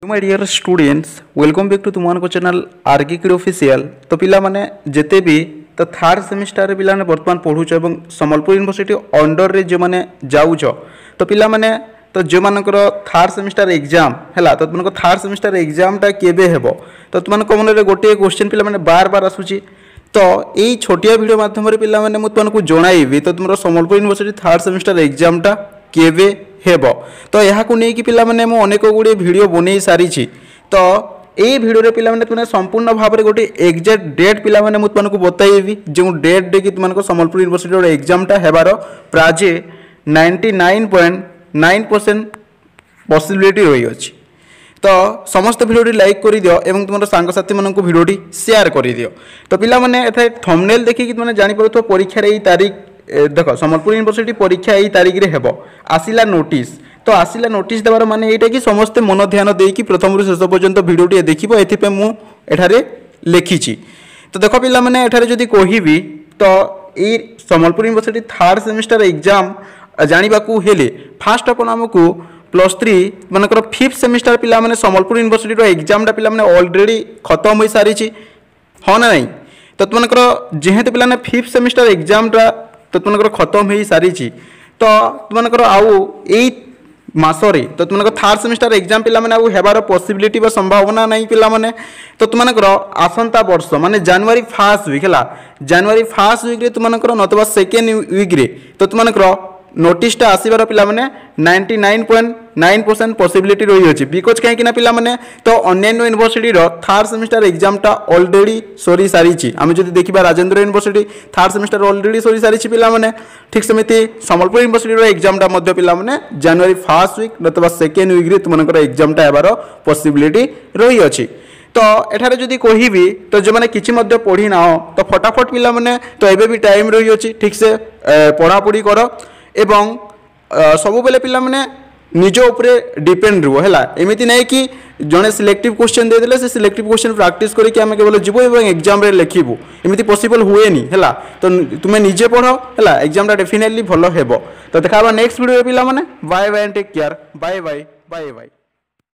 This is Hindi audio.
My dear students welcome back to तुम चैनल आरके किड ऑफिशियल। तो पिला माने जेते भी तो थर्ड सेमिस्टर रे पिला ने वर्तमान पढुछ एवं संबलपुर यूनिवर्सिटी अंडर रे जो माने जाउछ तो पिला माने तो जो मानकर थर्ड सेमिस्टर एग्जाम हैला तो तुमको थर्ड सेमिस्टर एग्जाम टा केबे हेबो तो तुमको मन रे गोटे क्वेश्चन पिला माने बार बार आसुची। तो यही छोटिया वीडियो माध्यम रे पिला माने मु तुमको जणाइबी तो तुमरो Sambalpur university third semester exam टा केबे हेबो। तो यहाँ को नहीं कि पिला माने मु अनेक गुड़े वीडियो बनै सारी तो यही वीडियो पिला माने तुमने संपूर्ण भाव में गोटे एक्जाक्ट डेट पिला माने मु तुमको बताइबी जो डेट दे कि तुमको संबलपुर यूनिवर्सिटी एग्जाम टा हेबार प्राजे 99.9% पॉसिबिलिटी रही अछि। तो समस्त वीडियो लाइक कर दियो एवं तुम सांगसाथी मानक वीडियो शेयर कर दियो। तो पिला माने एथे थंबनेल देखि कि तुमने जानि परथो परीक्षा रे तारीख देख संबलपुर यूनिवर्सिटी परीक्षा यही तारीख रे हेबो आसिला नोटिस। तो आसिला नोटिस देवार माने एटा कि समस्त मन ध्यान दे कि प्रथम रु शेष पर्यंत वीडियो देखिबो एथिपे मु एठारे लिखिछि। तो देखो पिला माने एठारे जदि कहिबी तो ए Sambalpur university third semester exam जानिबाकू हेले फास्ट अपन हमकू +3 मानकर 5th सेमिस्टर पिला माने संबलपुर यूनिवर्सिटी रो एग्जाम टा पिला माने ऑलरेडी खत्म हो सारी हाँ ना नहीं। तो तुमको जेहेतु पिला ने 5th सेमिस्टर एग्जाम टा तो तुमको खत्म हो सारी तो तुमको आउ यही मासरे तो तुमको थर्ड सेमिस्टर एग्जाम पिला माने आउ हेबार पॉसिबिलिटी बा संभावना नहीं पिला माने। तो तुमको आसंता वर्ष माने जनवरी फर्स्ट वीक है जनवरी फर्स्ट वीक रे तुमको नतबा सेकेंड वीक रे तो तुमको नोटिस टा आसीबार पिला माने 99.9% पॉसिबिलिटी रही अछि। बिकज कहीं पिला माने तो अन्य यूनिवर्सिटी रो थर्ड सेमिस्टर एग्जाम टा ऑलरेडी सरी सारी आम जो देखा Rajendra university third semester already सरी सारी पिला माने ठीक सेमती संबलपुर यूनिवर्सिटी रो एग्जाम टा मध्य पिला माने जनवरी फर्स्ट वीक नतबा सेकेंड वीक रे तुमनकर एग्जाम टा हेबार पॉसिबिलिटी रही अछि। तो एठारे जदि कहिबी तो जो मैंने किछि मध्य पढ़ी ना तो फटाफट पिला माने तो एबे भी टाइम रही अछि ठीक से पढ़ापढ़ी कर एवं सब बेले पिला माने निज उपरे डिपेंड रुह है एमती नहीं कि जड़े सिलेक्टिव क्वेश्चन देदेले से सिलेक्टिव क्वेश्चन प्रैक्टिस करके आम केवल जीवो एवं एग्जाम रे लिखिबू एमती पॉसिबल हुए नी है। तो तुम्हें निजे पढ़ है एग्जाम टा डेफिनेटली भल हेबो। तो देखा नेक्स्ट वीडियो पिला माने bye bye and take care bye bye bye bye.